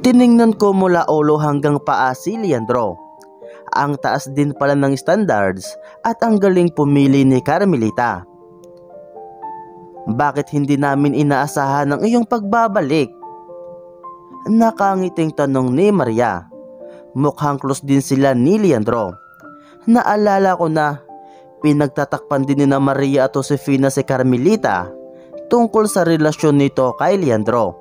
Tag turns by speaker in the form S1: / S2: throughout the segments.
S1: Tiningnan ko mula ulo hanggang paa si Leandro. Ang taas din pala ng standards at ang galing pumili ni Carmelita. Bakit hindi namin inaasahan ang iyong pagbabalik? Nakangiting tanong ni Maria. Mukhang close din sila ni Leandro. Naalala ko na pinagtatakpan din ni na Maria at Josefina si Carmelita tungkol sa relasyon nito kay Leandro.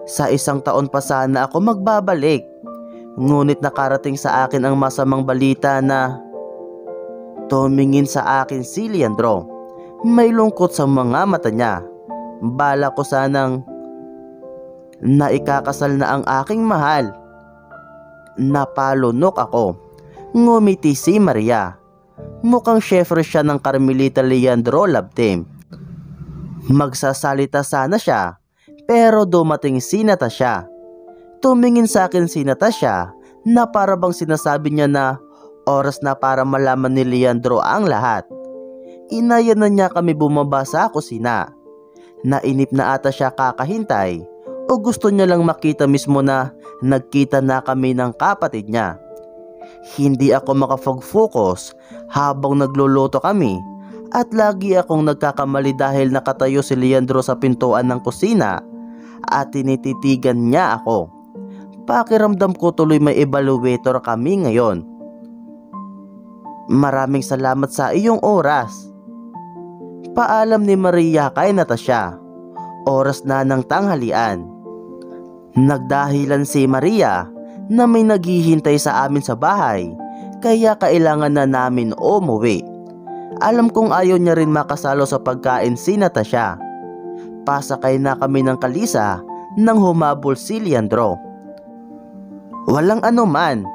S1: Sa 1 taon pa sana ako magbabalik, ngunit nakarating sa akin ang masamang balita na tumingin sa akin si Leandro. May lungkot sa mga mata niya. Bala ko sanang naikakasal na ang aking mahal. Napalunok ako. Ngumiti si Maria. Mukhang syempre siya ng Carmelita Leandro love team. Magsasalita sana siya, pero dumating si Natasha. Tumingin sa akin si Natasha na para bang sinasabi niya na oras na para malaman ni Leandro ang lahat. Inaya na niya kami bumaba sa kusina. Nainip na ata siya kakahintay o gusto niya lang makita mismo na nagkita na kami ng kapatid niya. Hindi ako makapag-focus habang nagluluto kami at lagi akong nagkakamali dahil nakatayo si Leandro sa pintuan ng kusina at tinititigan niya ako. Pakiramdam ko tuloy may evaluator kami ngayon. Maraming salamat sa iyong oras. Paalam ni Maria kay Natasha. Oras na ng tanghalian. Nagdahilan si Maria na may naghihintay sa amin sa bahay, kaya kailangan na namin umuwi. Alam kong ayaw niya rin makasalo sa pagkain si Natasha. Pasakay na kami ng kalisa nang humabol si Leandro. Walang anuman,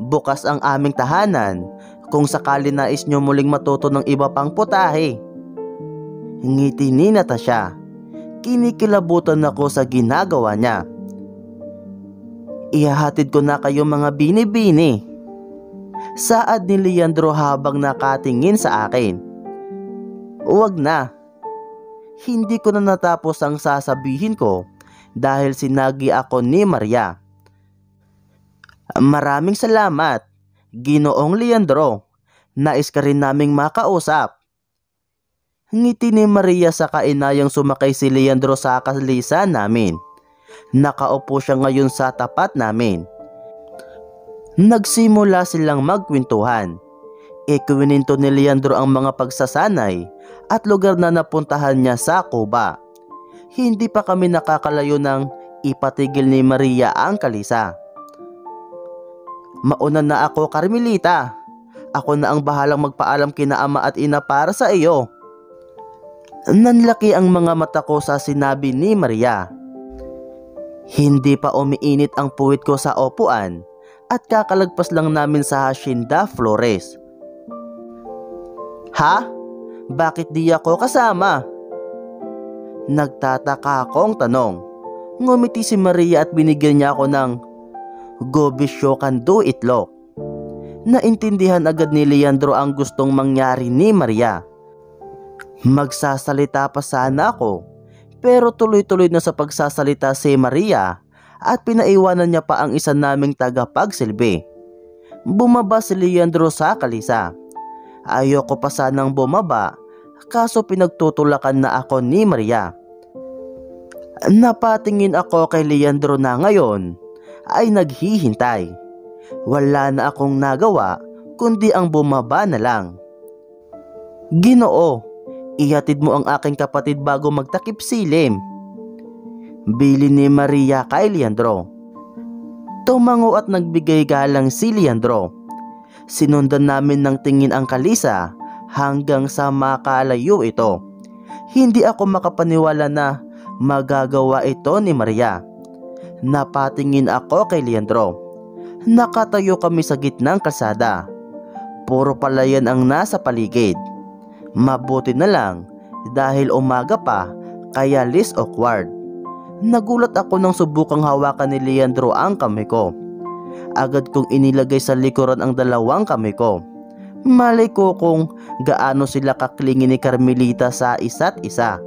S1: bukas ang aming tahanan kung sakali nais nyo muling matuto ng iba pang putahe. Ngiti ni Natasha. Kinikilabutan ako sa ginagawa niya. Ihahatid ko na kayo mga bini-bini. Saad ni Leandro habang nakatingin sa akin. Huwag na. Hindi ko na natapos ang sasabihin ko dahil sinagi ako ni Maria. Maraming salamat, Ginoong Leandro. Nais ka rin naming makausap. Ngiti ni Maria sa kainayang sumakay si Leandro sa kalisa namin. Nakaupo siya ngayon sa tapat namin. Nagsimula silang magkwentuhan. Ikiwininto ni Leandro ang mga pagsasanay at lugar na napuntahan niya sa Cuba. Hindi pa kami nakakalayo nang ipatigil ni Maria ang kalisa. Mauna na ako, Carmelita. Ako na ang bahalang magpaalam kina ama at ina para sa iyo. Nanlaki ang mga mata ko sa sinabi ni Maria. Hindi pa umiinit ang puwit ko sa upuan at kakalagpas lang namin sa Hacienda Flores. Ha? Bakit di ako kasama? Nagtataka akong tanong. Ngumiti si Maria at binigyan niya ako ng gobisyo kando itlog. Naintindihan agad ni Leandro ang gustong mangyari ni Maria. Magsasalita pa sana ako, pero tuloy-tuloy na sa pagsasalita si Maria at pinaiwanan niya pa ang isa naming tagapagsilbi. Bumaba si Leandro sa kalisa. Ayoko pa sanang bumaba, kaso pinagtutulakan na ako ni Maria. Napatingin ako kay Leandro na ngayon ay naghihintay. Wala na akong nagawa kundi ang bumaba na lang. Ginoo, ihatid mo ang aking kapatid bago magtakip silim. Bili ni Maria kay Leandro. Tumango at nagbigay galang si Leandro. Sinundan namin ng tingin ang kalisa hanggang sa makalayo ito. Hindi ako makapaniwala na magagawa ito ni Maria. Napatingin ako kay Leandro. Nakatayo kami sa gitnang kalsada. Puro palayan ang nasa paligid. Mabuti na lang dahil umaga pa kaya least awkward. Nagulat ako nang subukang hawakan ni Leandro ang kamay ko. Agad kong inilagay sa likuran ang dalawang kamay ko. Malay ko kung gaano sila kaklingi ni Carmelita sa isa't isa.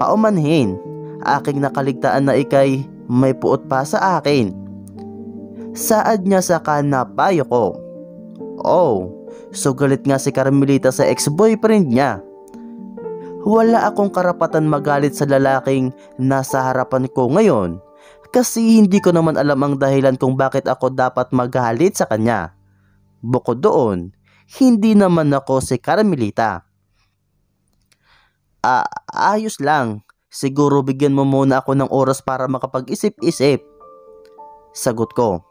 S1: Paumanhin, aking nakaligtaan na ikay may puot pa sa akin. Saad niya saka napayo ko. Oh, so galit nga si Carmelita sa ex-boyfriend niya. Wala akong karapatan magalit sa lalaking nasa harapan ko ngayon kasi hindi ko naman alam ang dahilan kung bakit ako dapat magalit sa kanya. Bukod doon, hindi naman ako si Carmelita. Ayos lang. Siguro bigyan mo muna ako ng oras para makapag-isip-isip. Sagot ko.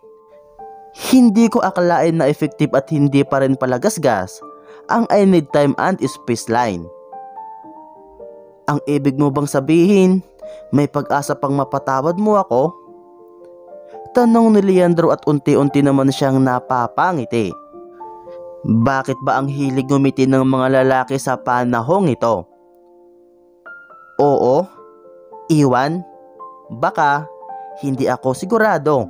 S1: Hindi ko akalain na effective at hindi pa rin palagasgas ang I need time and space line. Ang ibig mo bang sabihin, may pag-asa pang mapatawad mo ako? Tanong ni Leandro at unti-unti naman siyang napapangiti. Bakit ba ang hilig ngumiti ng mga lalaki sa panahong ito? Oo, iwan, baka, hindi ako sigurado.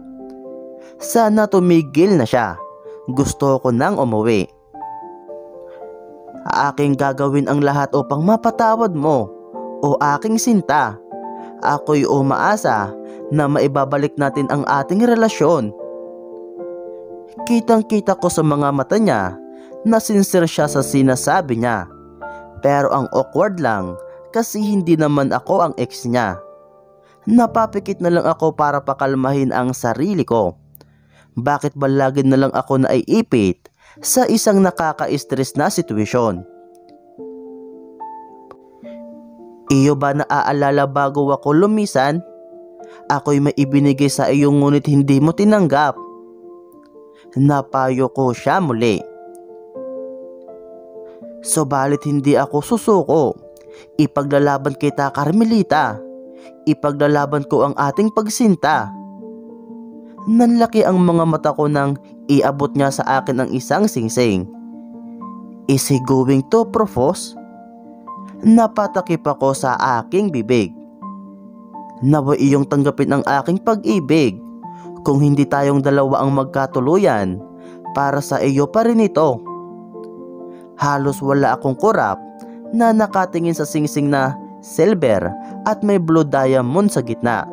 S1: Sana tumigil na siya. Gusto ko nang umuwi. Aking gagawin ang lahat upang mapatawad mo, o aking sinta. Ako'y umaasa na maibabalik natin ang ating relasyon. Kitang-kita ko sa mga mata niya na sincere siya sa sinasabi niya. Pero ang awkward lang kasi hindi naman ako ang ex niya. Napapikit na lang ako para pakalmahin ang sarili ko. Bakit ba lagi na lang ako naiipit sa isang nakaka-stress na sitwasyon? Iyo ba naaalala bago ako lumisan? Ako'y may ibinigay sa iyo ngunit hindi mo tinanggap. Napayo ko siya muli. Subalit hindi ako susuko. Ipaglalaban kita, Carmelita. Ipaglalaban ko ang ating pagsinta. Nanlaki ang mga mata ko nang iabot niya sa akin ang isang singsing. Is he going to propose? Napatakip ako sa aking bibig. Nawa iyong tanggapin ang aking pag-ibig. Kung hindi tayong dalawa ang magkatuluyan, para sa iyo pa rin ito. Halos wala akong kurap na nakatingin sa singsing na silver at may blue diamond sa gitna.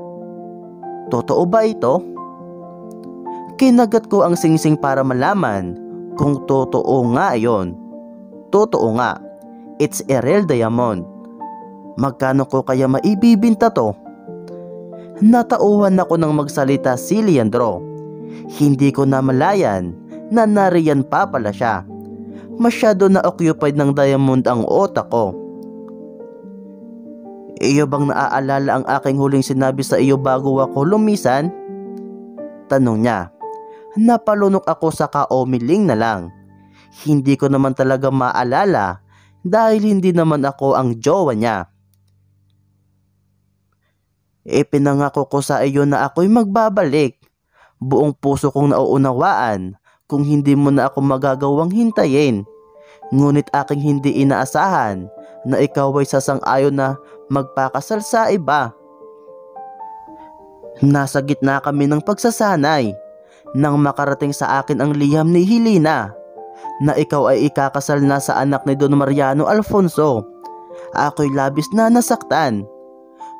S1: Totoo ba ito? Kinagat ko ang singsing para malaman kung totoo nga iyon. Totoo nga, it's a real diamond. Magkano ko kaya maibibinta to? Natauhan ako ng magsalita si Leandro. Hindi ko namalayan na nariyan pa pala siya. Masyado na occupied ng diamond ang otak ko. Iyo bang naaalala ang aking huling sinabi sa iyo bago ako lumisan? Tanong niya. Napalunok ako sa kaumiling na lang. Hindi ko naman talaga maalala dahil hindi naman ako ang jowa niya. Ipinangako ko sa iyo na ako'y magbabalik. Buong puso kong nauunawaan kung hindi mo na ako magagawang hintayin. Ngunit aking hindi inaasahan na ikaw ay sasang-ayon na magpakasal sa iba. Nasa gitna kami ng pagsasanay nang makarating sa akin ang liham ni Helena na ikaw ay ikakasal na sa anak ni Don Mariano Alfonso. Ako'y labis na nasaktan.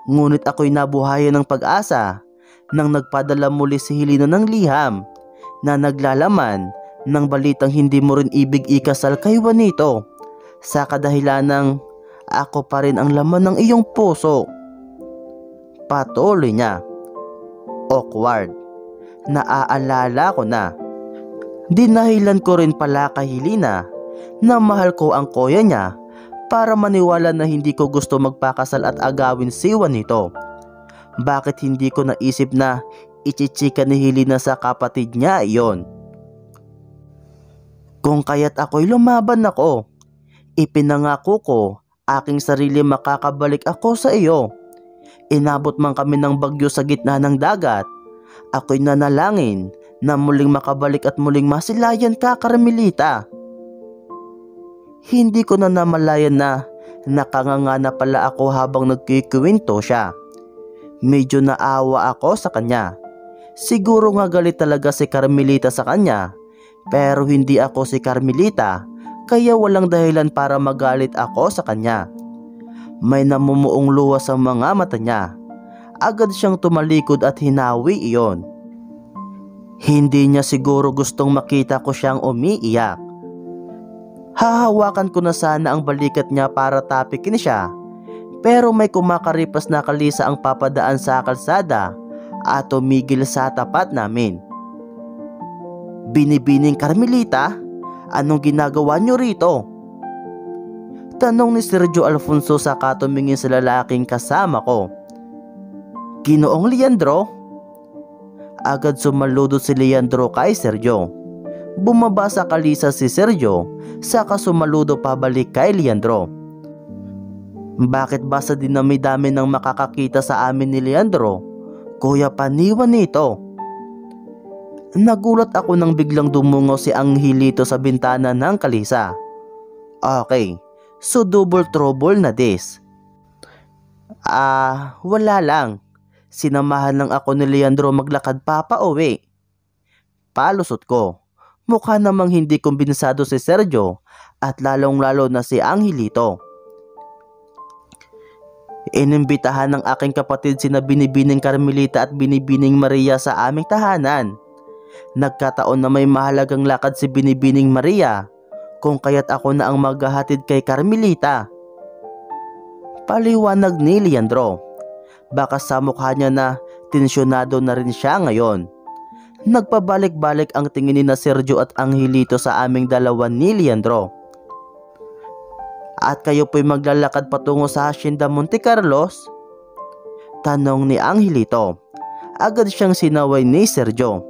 S1: Ngunit ako'y nabuhayan ng pag-asa nang nagpadala muli si Helena ng liham na naglalaman ng balitang hindi mo rin ibig ikasal kay Juanito sa kadahilan ng ako pa rin ang laman ng iyong puso. Patuloy niya. Awkward. Naaalala ko na. Dinahilan ko rin pala kay Helena na mahal ko ang kuya niya para maniwala na hindi ko gusto magpakasal at agawin si Juanito. Bakit hindi ko naisip na ichichika ni Helena sa kapatid niya iyon? Kung kaya't ako'y lumaban ako. Ipinangako ko aking sarili makakabalik ako sa iyo. Inabot man kami ng bagyo sa gitna ng dagat. Ako'y nanalangin na muling makabalik at muling masilayan ka, Carmelita. Hindi ko na namalayan na nakanganga na pala ako habang nagkikwento siya. Medyo naawa ako sa kanya. Siguro nga galit talaga si Carmelita sa kanya. Pero hindi ako si Carmelita, kaya walang dahilan para magalit ako sa kanya. May namumuong luha sa mga mata niya. agad siyang tumalikod at hinawi iyon. Hindi niya siguro gustong makita ko siyang umiiyak. Hahawakan ko na sana ang balikat niya para tapikin siya, pero may kumakaripas na kalisa ang papadaan sa kalsada at tumigil sa tapat namin. "Binibining Carmelita, anong ginagawa niyo rito?" tanong ni Sergio Alfonso saka tumingin sa lalaking kasama ko. "Ginoong Leandro?" Agad sumaludot si Leandro kay Sergio. Bumaba sa kalisa si Sergio, saka sumaludo pabalik kay Leandro. "Bakit ba sa dinami-dami ng makakakita sa amin ni Leandro, Kuya Paniwan nito?" Nagulat ako nang biglang dumungaw si Angelito sa bintana ng kalisa. "Okay, so double trouble na this." Wala lang. Sinamahan lang ako ni Leandro maglakad papauwi." Palusot ko. Mukha namang hindi kumbensado si Sergio at lalong-lalo na si Angelito. Inimbitahan ng aking kapatid sina Binibining Carmelita at Binibining Maria sa aming tahanan. Nagkataon na may mahalagang lakad si Binibining Maria, kung kaya't ako na ang maghahatid kay Carmelita. Paliwanag ni Leandro. Baka sa mukha niya na tensyonado na rin siya ngayon. Nagpabalik-balik ang tingin ni na Sergio at Angelito sa aming dalawa ni Leandro. "At kayo po'y maglalakad patungo sa Hacienda Monte Carlos?" tanong ni Angelito. Agad siyang sinaway ni Sergio.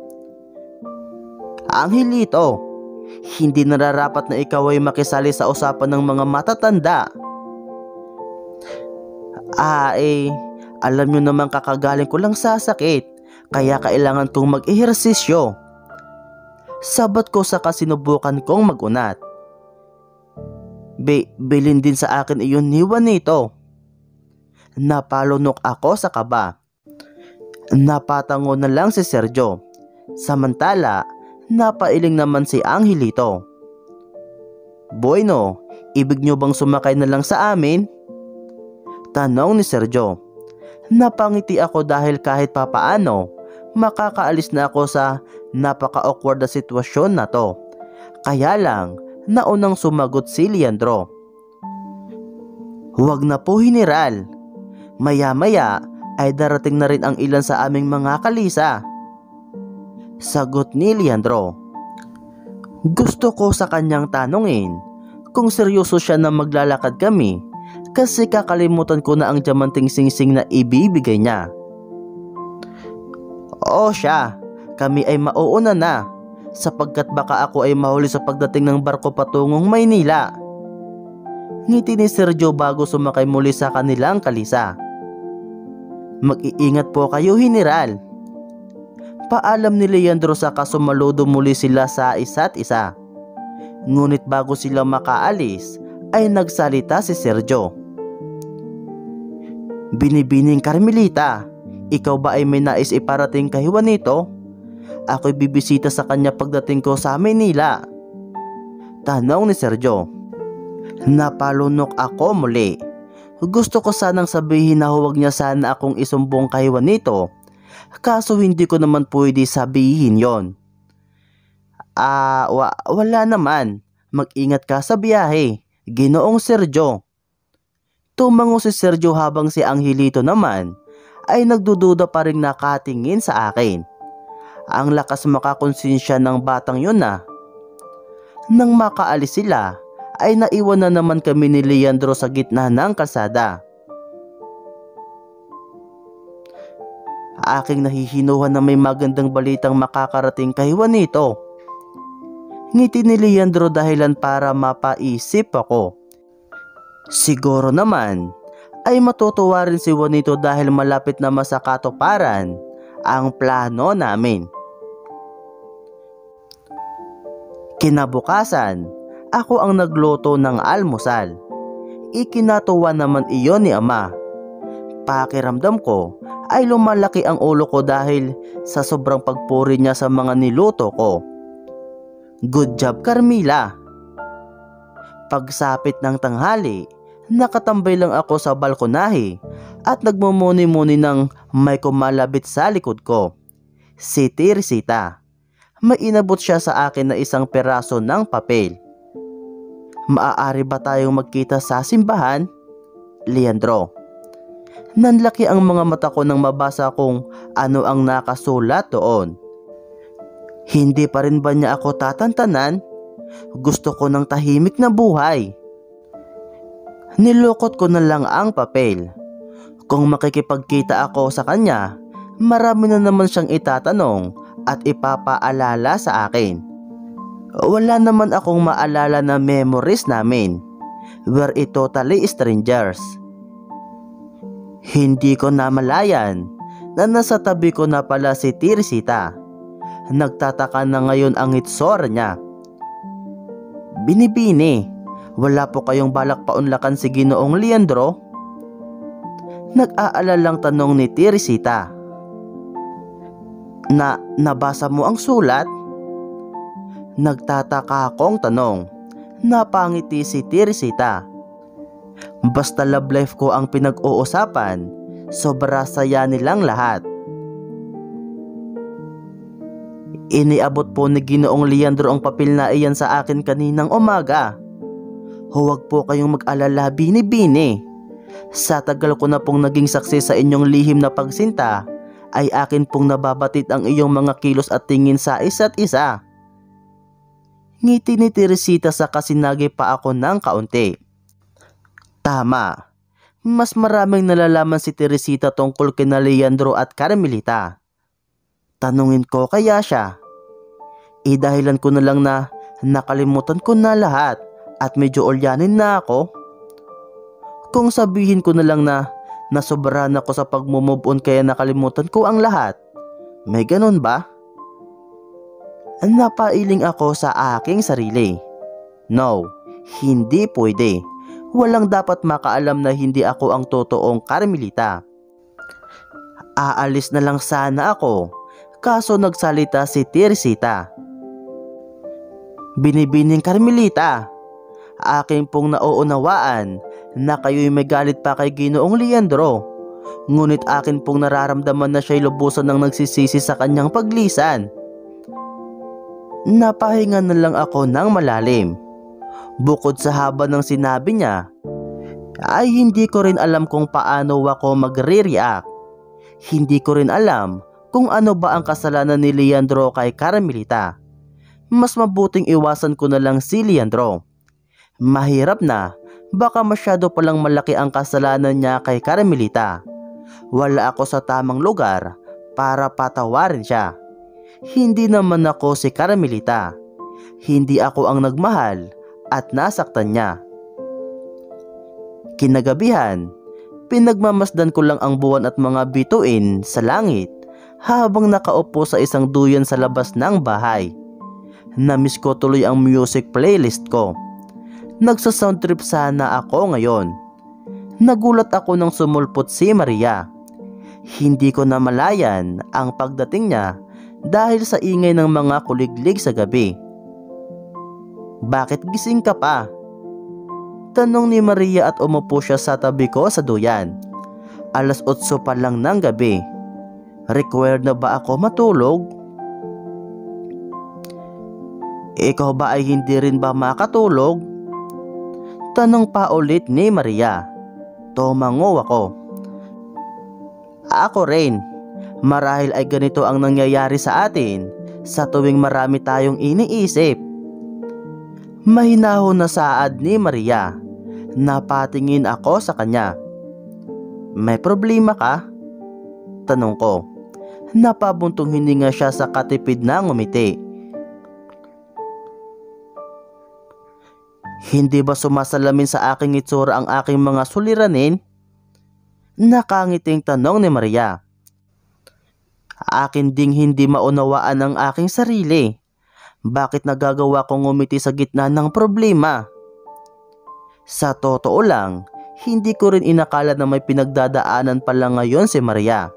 S1: "Angelito, hindi nararapat na ikaw ay makisali sa usapan ng mga matatanda." Alam nyo naman kakagaling ko lang sa sakit, kaya kailangan kong mag-ehersisyo." Sabat ko saka sinubukan kong magunat. Bilin din sa akin iyon ni Juanito." Napalunok ako sa kaba. Napatango na lang si Sergio. Samantala, napailing naman si Angelito. "Bueno, ibig nyo bang sumakay na lang sa amin?" tanong ni Sergio. Napangiti ako dahil kahit papaano, makakaalis na ako sa napaka-awkward na sitwasyon na to. Kaya lang, naunang sumagot si Leandro. "Huwag na po, General. Maya-maya ay darating na rin ang ilan sa aming mga kalisa." Sagot ni Leandro. Gusto ko sa kanyang tanungin kung seryoso siya na maglalakad kami, kasi kakalimutan ko na ang diamanting singsing na ibibigay niya. "Oo siya, kami ay mauuna na, sapagkat baka ako ay mahuli sa pagdating ng barko patungong Maynila." Ngiti ni Sergio bago sumakay muli sa kanilang kalisa. "Mag-iingat po kayo, General." Paalam ni Leandro saka sumaludo muli sila sa isa't isa. Ngunit bago sila makaalis ay nagsalita si Sergio. "Binibining Carmelita, ikaw ba ay may nais iparating kay Juanito? Ako'y bibisita sa kanya pagdating ko sa Maynila." tanong ni Sergio. Napalunok ako muli. Gusto ko sanang sabihin na huwag niya sana akong isumbong kay Juanito, kaso hindi ko naman pwede sabihin yon. Wala naman. Mag-ingat ka sa biyahe, Ginoong Sergio." Tumango si Sergio habang si Angelito naman ay nagdududa pa rin nakatingin sa akin. Ang lakas makakonsensya ng batang yun na. Nang makaalis sila ay naiwan na naman kami ni Leandro sa gitna ng kalsada. Aking nahihinuhan na may magandang balitang makakarating kay Juanito. Ngiti ni Leandro dahilan para mapaisip ako. Siguro naman ay matutuwa rin si Juanito dahil malapit na masakatuparan ang plano namin. Kinabukasan, ako ang nagluto ng almusal. Ikinatuwa naman iyon ni Ama. Pakiramdam ko ay lumalaki ang ulo ko dahil sa sobrang pagpuri niya sa mga niluto ko. "Good job, Carmela." Pagsapit ng tanghali, nakatambay lang ako sa balkonahe at nagmumuni-muni ng may kumalabit sa likod ko. Si Teresita. May inabot siya sa akin na isang peraso ng papel. Maaari ba tayong magkita sa simbahan, Leandro? Nanlaki ang mga mata ko nang mabasa kung ano ang nakasulat doon. Hindi pa rin ba niya ako tatantanan? Gusto ko ng tahimik na buhay. Nilukot ko na lang ang papel. Kung makikipagkita ako sa kanya, marami na naman siyang itatanong at ipapaalala sa akin. Wala naman akong maalala na memories namin. We're totally strangers. Hindi ko namalayan na nasa tabi ko na pala si Teresita. Nagtataka na ngayon ang itsura niya. Binibini, wala po kayong balak paunlakan si Ginoong Leandro? Nag-aalalang tanong ni Teresita. Nabasa mo ang sulat? Nagtataka akong tanong. Napangiti si Teresita. Basta love life ko ang pinag-uusapan, sobra saya nilang lahat. Iniabot po ni Ginoong Leandro ang papel na iyan sa akin kaninang umaga. Huwag po kayong mag-alala, Bini-Bini. Sa tagal ko na pong naging saksi sa inyong lihim na pagsinta, ay akin pong nababatid ang iyong mga kilos at tingin sa isa't isa. Ngiti ni Teresita sa kasinagi pa ako ng kaunti. Tama. Mas maraming nalalaman si Teresita tungkol kina Leandro at Carmelita. Tanungin ko kaya siya. Dahilan ko na lang na nakalimutan ko na lahat at medyo ulyanin na ako. Kung sabihin ko na lang na nasobrahan ako sa pag-move on kaya nakalimutan ko ang lahat. May ganun ba? Napailing ako sa aking sarili. No, hindi pwede. Walang dapat makaalam na hindi ako ang totoong Carmelita. Aalis na lang sana ako, kaso nagsalita si Teresita. Binibining Carmelita, aking pong nauunawaan na kayo'y may galit pa kay Ginoong Leandro. Ngunit akin pong nararamdaman na siya'y lubusan ng nagsisisi sa kanyang paglisan. Napahinga na lang ako ng malalim. Bukod sa haba ng sinabi niya, ay hindi ko rin alam kung paano ako magre-react. Hindi ko rin alam kung ano ba ang kasalanan ni Leandro kay Carmelita. Mas mabuting iwasan ko na lang si Leandro. Mahirap na, baka masyado palang malaki ang kasalanan niya kay Carmelita. Wala ako sa tamang lugar para patawarin siya. Hindi naman ako si Carmelita. Hindi ako ang nagmahal at nasaktan niya. Kinagabihan, pinagmamasdan ko lang ang buwan at mga bituin sa langit habang nakaupo sa isang duyan sa labas ng bahay. Namiss ko tuloy ang music playlist ko. Nagsa-sound trip sana ako ngayon. Nagulat ako nang sumulpot si Maria. Hindi ko namalayan ang pagdating niya dahil sa ingay ng mga kuliglig sa gabi. Bakit gising ka pa? Tanong ni Maria at umupo siya sa tabi ko sa duyan. 8:00 pa lang ng gabi. Required na ba ako matulog? Ikaw ba ay hindi rin ba makatulog? Tanong pa ulit ni Maria. Tumango ako. Ako rin. Marahil ay ganito ang nangyayari sa atin sa tuwing marami tayong iniisip. Mahinahon na saad ni Maria. Napatingin ako sa kanya. May problema ka? Tanong ko. Napabuntong hininga siya sa katipid na ngumiti. Hindi ba sumasalamin sa aking itsura ang aking mga suliranin? Nakangiting tanong ni Maria. Akin ding hindi maunawaan ang aking sarili. Bakit nagagawa kong ngumiti sa gitna ng problema? Sa totoo lang, hindi ko rin inakala na may pinagdadaanan pala ngayon si Maria.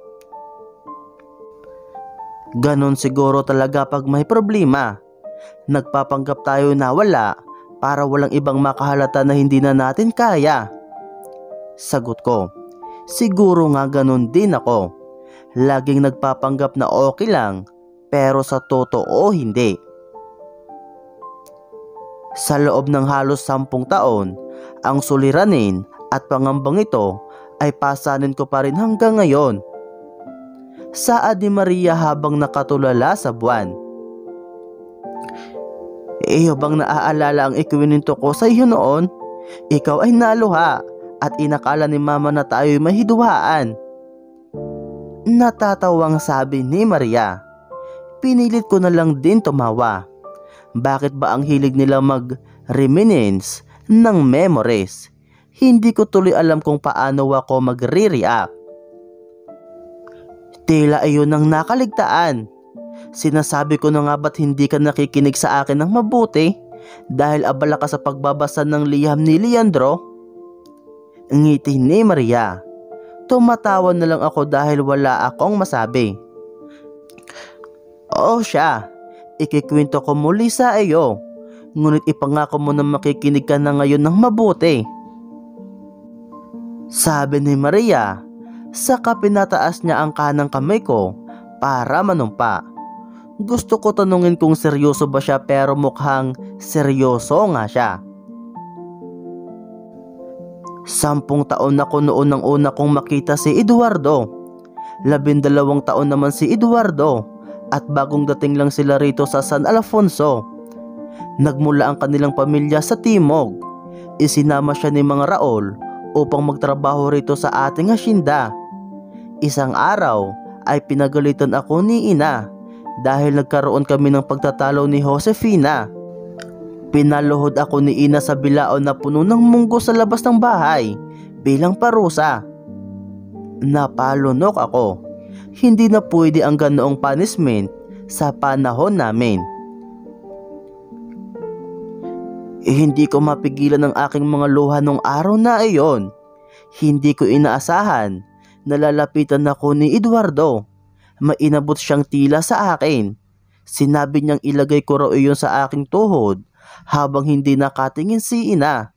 S1: Ganon siguro talaga pag may problema. Nagpapanggap tayo na wala para walang ibang makahalata na hindi na natin kaya. Sagot ko. Siguro nga ganun din ako. Laging nagpapanggap na okay lang, pero sa totoo hindi. Sa loob ng halos 10 taon, ang suliranin at pangambang ito ay pasanin ko pa rin hanggang ngayon. Saad ni Maria habang nakatulala sa buwan. Iyo bang naaalala ang ikiwininto ko sa iyo noon? Ikaw ay naluha at inakala ni mama na tayo'y mahidwaan. Natatawang sabi ni Maria. Pinilit ko na lang din tumawa. Bakit ba ang hilig nila mag-reminisce ng memories? Hindi ko tuloy alam kung paano ako magre-react. Tila ayon ang nakaligtaan. Sinasabi ko na nga ba't hindi ka nakikinig sa akin ng mabuti dahil abala ka sa pagbabasa ng liham ni Leandro? Ngiti ni Maria. Tumatawa na lang ako dahil wala akong masabi. Oo siya, ikikwento ko muli sa iyo. Ngunit ipangako mo na makikinig ka na ngayon ng mabuti. Sabi ni Maria, saka pinataas niya ang kanang kamay ko para manumpa. Gusto ko tanungin kung seryoso ba siya pero mukhang seryoso nga siya. 10 taon na ko noon nang una kong makita si Eduardo. 12 taon naman si Eduardo at bagong dating lang sila rito sa San Alfonso. Nagmula ang kanilang pamilya sa Timog. Isinama siya ni Mang Raul upang magtrabaho rito sa ating hasyenda. Isang araw ay pinagalitan ako ni Ina dahil nagkaroon kami ng pagtatalo ni Josefina. Pinaluhod ako ni Ina sa bilaon na puno ng munggo sa labas ng bahay bilang parusa. Napalunok ako. Hindi na pwede ang ganoong punishment sa panahon namin. Hindi ko mapigilan ang aking mga luha nung araw na iyon. Hindi ko inaasahan na lalapitan ako ni Eduardo. Mainabot siyang tila sa akin. Sinabi niyang ilagay ko raw iyon sa aking tuhod habang hindi nakatingin si Ina.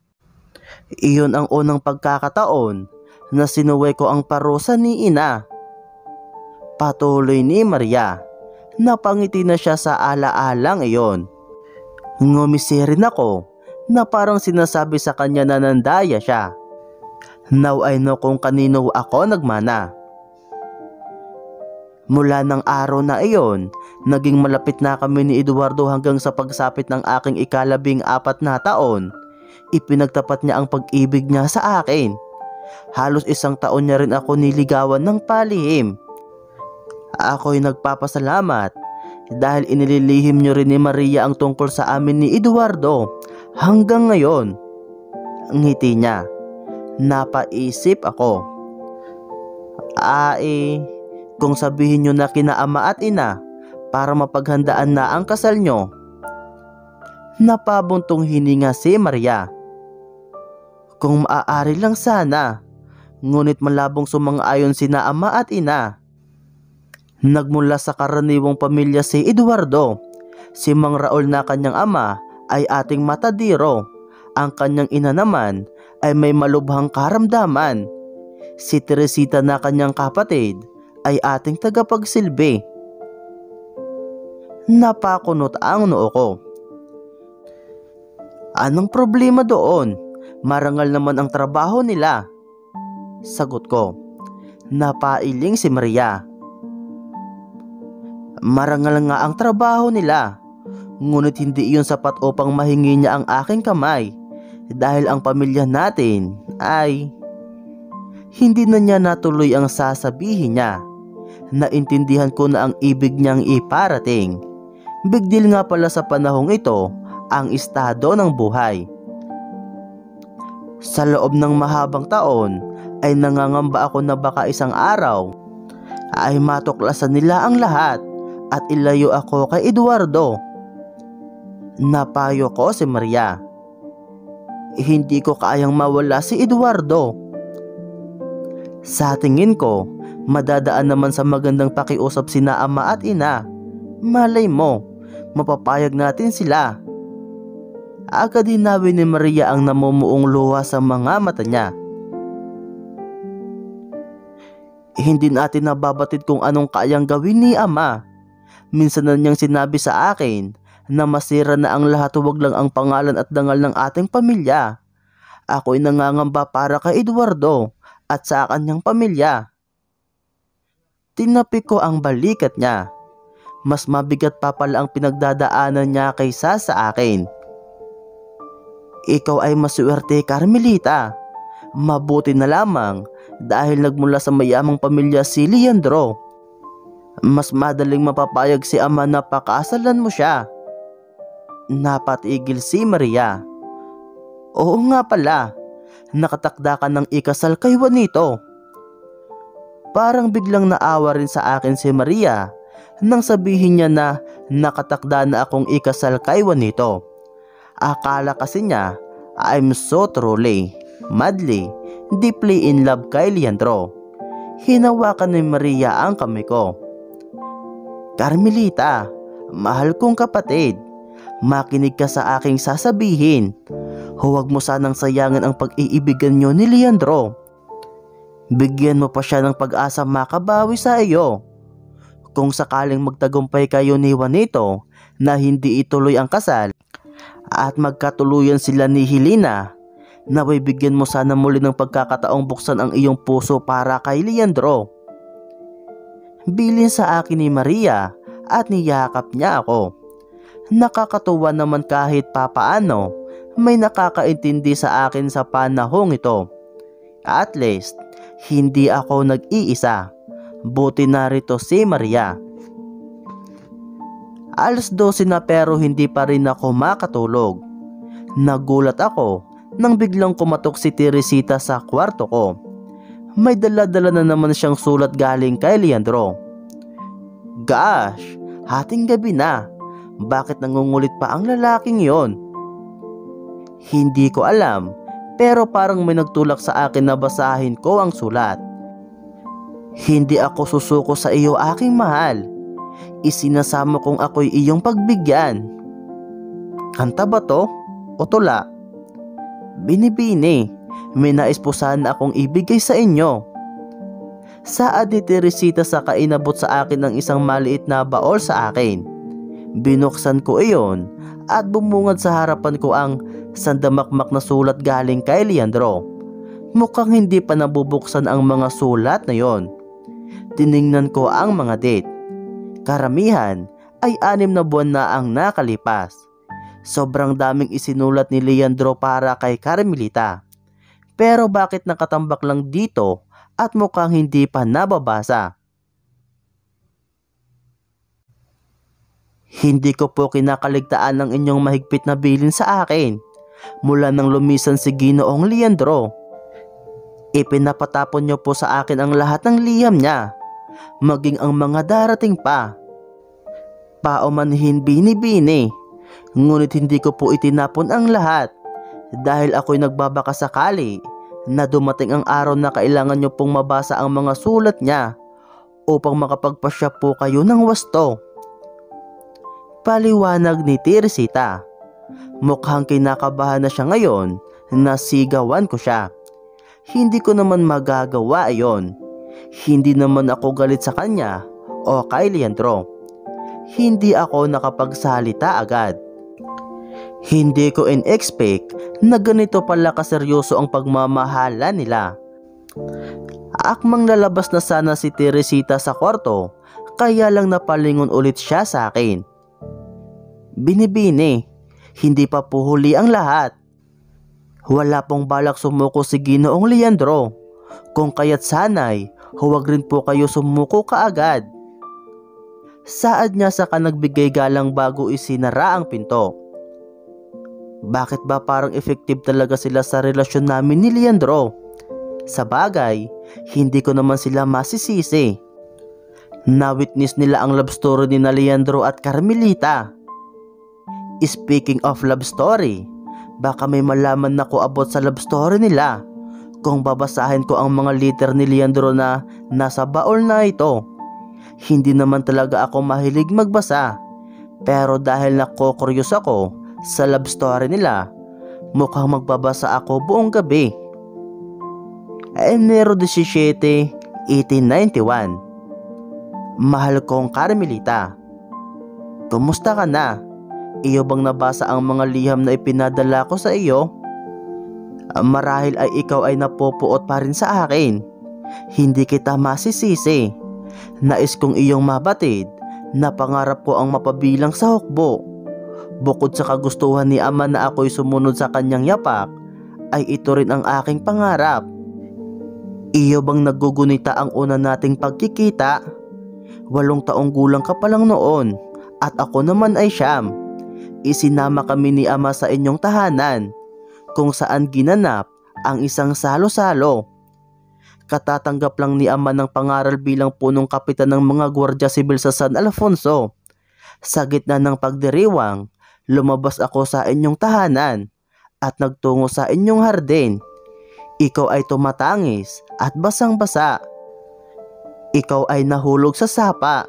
S1: Iyon ang unang pagkakataon na sinuway ko ang parusa ni Ina. Patuloy ni Maria. Napangiti na siya sa alaalang iyon. Ngumisi rin ako na parang sinasabi sa kanya na nandaya siya. Now I know kung kanino ako nagmana. Mula ng araw na iyon, naging malapit na kami ni Eduardo hanggang sa pagsapit ng aking 14 na taon. Ipinagtapat niya ang pag-ibig niya sa akin. Halos 1 taon niya rin ako niligawan ng palihim. Ako'y nagpapasalamat dahil inililihim niyo rin ni Maria ang tungkol sa amin ni Eduardo hanggang ngayon. Ngiti niya. Napaisip ako. Kung sabihin niyo na kina ama at ina para mapaghandaan na ang kasal niyo. Napabuntong hininga si Maria. Kung maaari lang sana, ngunit malabong sumang-ayon sina ama at ina. Nagmula sa karaniwang pamilya si Eduardo. Si Mang Raul na kanyang ama ay ating matadiro. Ang kanyang ina naman ay may malubhang karamdaman. Si Teresita na kanyang kapatid ay ating tagapagsilbi. Napakunot ang noo ko. Anong problema doon? Marangal naman ang trabaho nila. Sagot ko. Napailing si Maria. Marangal nga ang trabaho nila. Ngunit hindi iyon sapat upang mahingi niya ang aking kamay. Dahil ang pamilya natin ay... Hindi na niya natuloy ang sasabihin niya. Naintindihan ko na ang ibig niyang iparating. Big deal nga pala sa panahong ito ang estado ng buhay. Sa loob ng mahabang taon ay nangangamba ako na baka isang araw ay matuklasan nila ang lahat at ilayo ako kay Eduardo. Napayo ko si Maria. Hindi ko kayang mawala si Eduardo. Sa tingin ko, madadaan naman sa magandang pakiusap sina ama at ina. Malay mo, mapapayag natin sila. Agad hinawi ni Maria ang namumuong luha sa mga mata niya. Hindi natin nababatid kung anong kayang gawin ni Ama. Minsan na niyang sinabi sa akin na masira na ang lahat, huwag lang ang pangalan at dangal ng ating pamilya. Ako'y nangangamba para kay Eduardo at sa kanyang pamilya. Tinapi ko ang balikat niya. Mas mabigat pa pala ang pinagdadaanan niya kaysa sa akin. Ikaw ay maswerte, Carmelita. Mabuti na lamang dahil nagmula sa mayamang pamilya si Leandro. Mas madaling mapapayag si Ama na pakasalan mo siya. Napatigil si Maria. Oo nga pala, nakatakda ka ng ikasal kay Juanito. Parang biglang naawa rin sa akin si Maria nang sabihin niya na nakatakda na akong ikasal kay Juanito. Akala kasi niya I'm so truly, madly, deeply in love kay Leandro. Hinawakan ni Maria ang kamay ko. Carmelita, mahal kong kapatid, makinig ka sa aking sasabihin. Huwag mo sanang sayangin ang pag-iibigan niyo ni Leandro. Bigyan mo pa siya ng pag-asa makabawi sa iyo. Kung sakaling magtagumpay kayo ni Juanito na hindi ituloy ang kasal at magkatuluyan sila ni Helena, naway bigyan mo sana muli ng pagkakataong buksan ang iyong puso para kay Leandro. Bilin sa akin ni Maria at niyakap niya ako. Nakakatuwa naman kahit papaano may nakakaintindi sa akin sa panahong ito. At least, hindi ako nag-iisa. Buti narito si Maria. 12:00 na pero hindi pa rin ako makatulog. Nagulat ako nang biglang kumatok si Teresita sa kwarto ko. May dala-dala na naman siyang sulat galing kay Leandro. Gosh, hating gabi na. Bakit nangungulit pa ang lalaking yon? Hindi ko alam, pero parang may nagtulak sa akin na basahin ko ang sulat. Hindi ako susuko sa iyo, aking mahal. Isinasama kong ako'y iyong pagbigyan. Kanta ba to o tula? Binibini, may nais po sana akong ibigay sa inyo. Saad ni Teresita sa kainabot sa akin ng isang maliit na baol sa akin. Binuksan ko iyon at bumungad sa harapan ko ang sandamakmak na sulat galing kay Leandro. Mukhang hindi pa nabubuksan ang mga sulat na yon. Tiningnan ko ang mga date. Karamihan ay 6 na buwan na ang nakalipas. Sobrang daming isinulat ni Leandro para kay Carmelita. Pero bakit nakatambak lang dito at mukhang hindi pa nababasa? Hindi ko po kinakaligtaan ng inyong mahigpit na bilin sa akin. Mula nang lumisan si Ginoong Leandro, ipinapatapon niyo po sa akin ang lahat ng liham niya, maging ang mga darating pa. Paumanhin bini-bini, ngunit hindi ko po itinapon ang lahat dahil ako'y nagbabaka sakali na dumating ang araw na kailangan niyo pong mabasa ang mga sulat niya upang makapagpasya po kayo ng wasto. Paliwanag ni Teresita. Mukhang kinakabahan na siya ngayon na sigawan ko siya. Hindi ko naman magagawa iyon. Hindi naman ako galit sa kanya o kay Leandro. Hindi ako nakapagsalita agad. Hindi ko in-expect na ganito pala kaseryoso ang pagmamahala nila. Akmang lalabas na sana si Teresita sa kwarto, kaya lang napalingon ulit siya sa akin. Binibini, hindi pa po huli ang lahat. Wala pong balak sumuko si Ginoong Leandro. Kung kaya't sanay, huwag rin po kayo sumuko kaagad. Saad niya saka nagbigay galang bago isinara ang pinto. Bakit ba parang effective talaga sila sa relasyon namin ni Leandro? Sa bagay, hindi ko naman sila masisisi. Na-witness nila ang love story ni Leandro at Carmelita. Speaking of love story, baka may malaman na ko about sa love story nila kung babasahin ko ang mga letter ni Leandro na nasa baol na ito. Hindi naman talaga ako mahilig magbasa, pero dahil nakokuryos ako sa love story nila, mukhang magbabasa ako buong gabi. Enero 17, 1891. Mahal kong Carmelita, kumusta ka na? Iyo bang nabasa ang mga liham na ipinadala ko sa iyo? Marahil ay ikaw ay napupuot pa rin sa akin. Hindi kita masisisi. Nais kong iyong mabatid na pangarap ko ang mapabilang sa hukbo. Bukod sa kagustuhan ni ama na ako'y sumunod sa kanyang yapak, ay ito rin ang aking pangarap. Iyo bang nagugunita ang una nating pagkikita? 8 taong gulang ka pa lang noon at ako naman ay 9. Isinama kami ni ama sa inyong tahanan kung saan ginanap ang isang salo-salo. Katatanggap lang ni ama ng pangaral bilang punong kapitan ng mga Gwardiya Sibil sa San Alfonso. Sa gitna ng pagdiriwang, lumabas ako sa inyong tahanan at nagtungo sa inyong hardin. Ikaw ay tumatangis at basang-basa. Ikaw ay nahulog sa sapa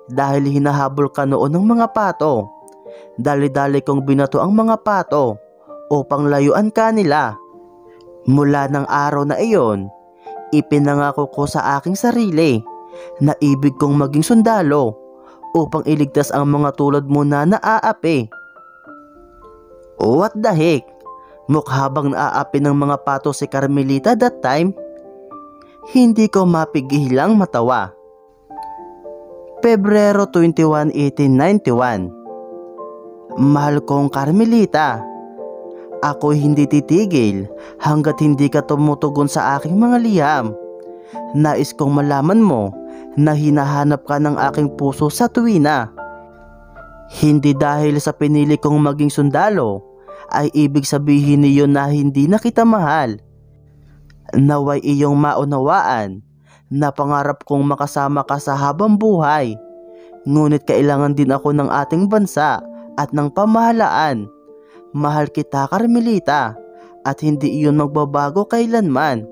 S1: dahil hinahabol ka noon ng mga pato. Dali-dali kong binato ang mga pato upang layuan ka nila. Mula ng araw na iyon, ipinangako ko sa aking sarili na ibig kong maging sundalo upang iligtas ang mga tulad mo na naaapi. What the heck? Mukha bang naaapi ng mga pato si Carmelita that time? Hindi ko mapigilang matawa. Pebrero 21, 1891. Mahal kong Carmelita, ako'y hindi titigil hanggat hindi ka tumutugon sa aking mga liham. Nais kong malaman mo na hinahanap ka ng aking puso sa tuwina. Hindi dahil sa pinili kong maging sundalo ay ibig sabihin niyon na hindi na kita mahal. Naway iyong maunawaan na pangarap kong makasama ka sa habang buhay. Ngunit kailangan din ako ng ating bansa at ng pamahalaan. Mahal kita, Carmelita, at hindi iyon magbabago kailanman.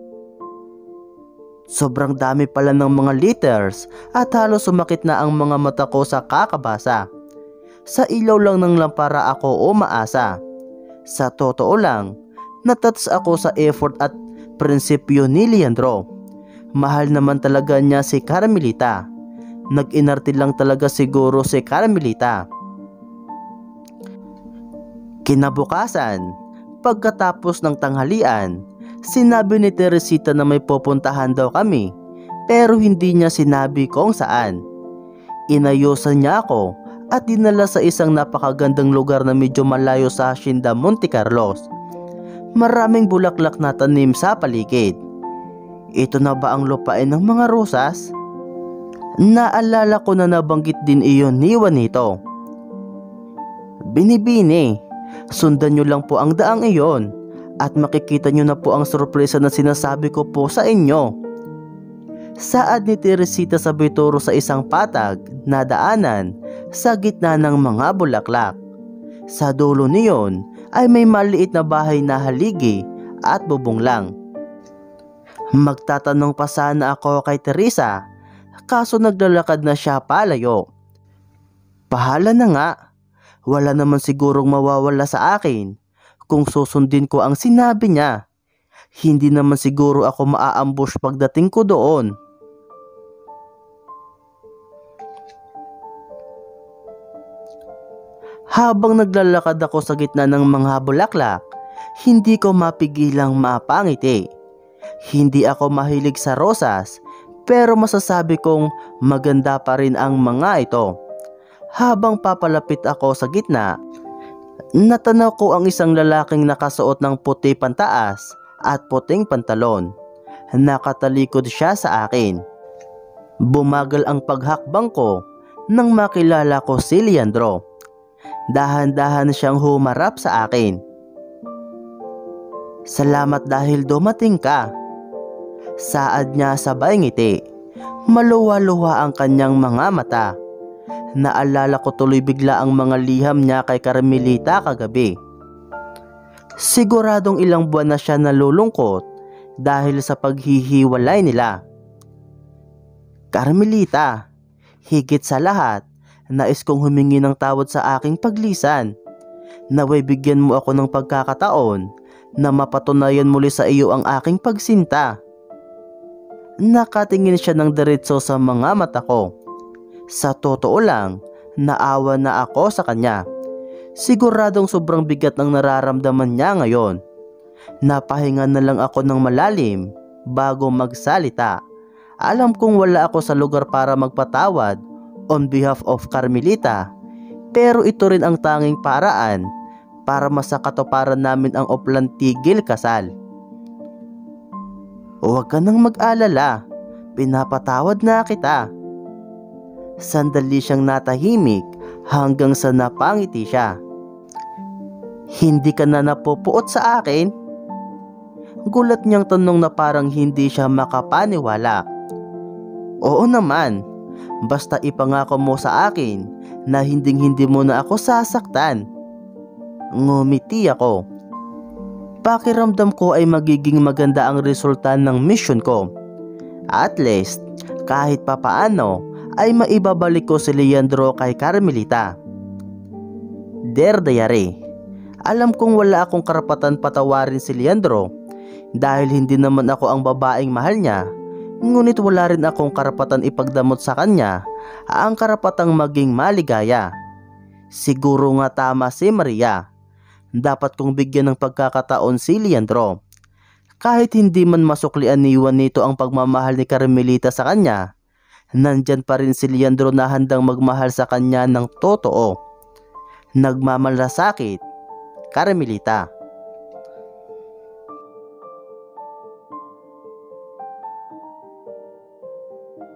S1: Sobrang dami pala ng mga letters at halos sumakit na ang mga mata ko sa kakabasa. Sa ilaw lang ng lampara ako umaasa. Sa totoo lang, natats ako sa effort at prinsipyo ni Leandro. Mahal naman talaga niya si Carmelita. Nag-inarte lang talaga siguro si Carmelita. Kinabukasan, pagkatapos ng tanghalian, sinabi ni Teresita na may pupuntahan daw kami, pero hindi niya sinabi kung saan. Inayusan niya ako at dinala sa isang napakagandang lugar na medyo malayo sa Hacienda Monte Carlos. Maraming bulaklak na tanim sa paligid. Ito na ba ang lupain ng mga rosas? Naalala ko na nabanggit din iyon ni Juanito. Binibini, sundan nyo lang po ang daang iyon at makikita nyo na po ang sorpresa na sinasabi ko po sa inyo. Saad ni Teresita sabay turo sa isang patag na daanan sa gitna ng mga bulaklak. Sa dulo niyon ay may maliit na bahay na haligi at bubong lang. Magtatanong pa sana ako kay Teresa, kaso naglalakad na siya palayo. Pahala na nga, wala naman sigurong mawawala sa akin kung susundin ko ang sinabi niya. Hindi naman siguro ako maaambush pagdating ko doon. Habang naglalakad ako sa gitna ng mga bulaklak, hindi ko mapigilang mapangiti. Hindi ako mahilig sa rosas, pero masasabi kong maganda pa rin ang mga ito. Habang papalapit ako sa gitna, natanaw ko ang isang lalaking nakasuot ng puti pantaas at puting pantalon. Nakatalikod siya sa akin. Bumagal ang paghakbang ko nang makilala ko si Leandro. Dahan-dahan siyang humarap sa akin. Salamat dahil dumating ka. Saad niya sabay ngiti. Maluwa-luwa ang kanyang mga mata. Naalala ko tuloy bigla ang mga liham niya kay Carmelita kagabi. Siguradong ilang buwan na siya nalulungkot dahil sa paghihiwalay nila. Carmelita, higit sa lahat, nais kong humingi ng tawad sa aking paglisan. Naway bigyan mo ako ng pagkakataon na mapatunayan muli sa iyo ang aking pagsinta. Nakatingin siya ng diretso sa mga mata ko. Sa totoo lang, naawa na ako sa kanya. Siguradong sobrang bigat ng nararamdaman niya ngayon. Napahinga na lang ako ng malalim bago magsalita. Alam kong wala ako sa lugar para magpatawad on behalf of Carmelita, pero ito rin ang tanging paraan para masakatuparan namin ang oplan tigil kasal. Huwag ka nang mag-alala, pinapatawad na kita. Sandali siyang natahimik hanggang sa napangiti siya. Hindi ka na napupuot sa akin? Gulat niyang tanong na parang hindi siya makapaniwala. Oo naman, basta ipangako mo sa akin na hindi mo na ako sasaktan. Ngumiti ako. Pakiramdam ko ay magiging maganda ang resulta ng mission ko. At least, kahit papaano ay maibabalik ko si Leandro kay Carmelita. Dear Diary, alam kong wala akong karapatan patawarin si Leandro dahil hindi naman ako ang babaeng mahal niya. Ngunit wala rin akong karapatan ipagdamot sa kanya ang karapatang maging maligaya. Siguro nga tama si Maria. Dapat kong bigyan ng pagkakataon si Leandro. Kahit hindi man masuklian ni Juanito ang pagmamahal ni Carmelita sa kanya, nandyan pa rin si Leandro na handang magmahal sa kanya ng totoo. Nagmamalasakit, Carmelita.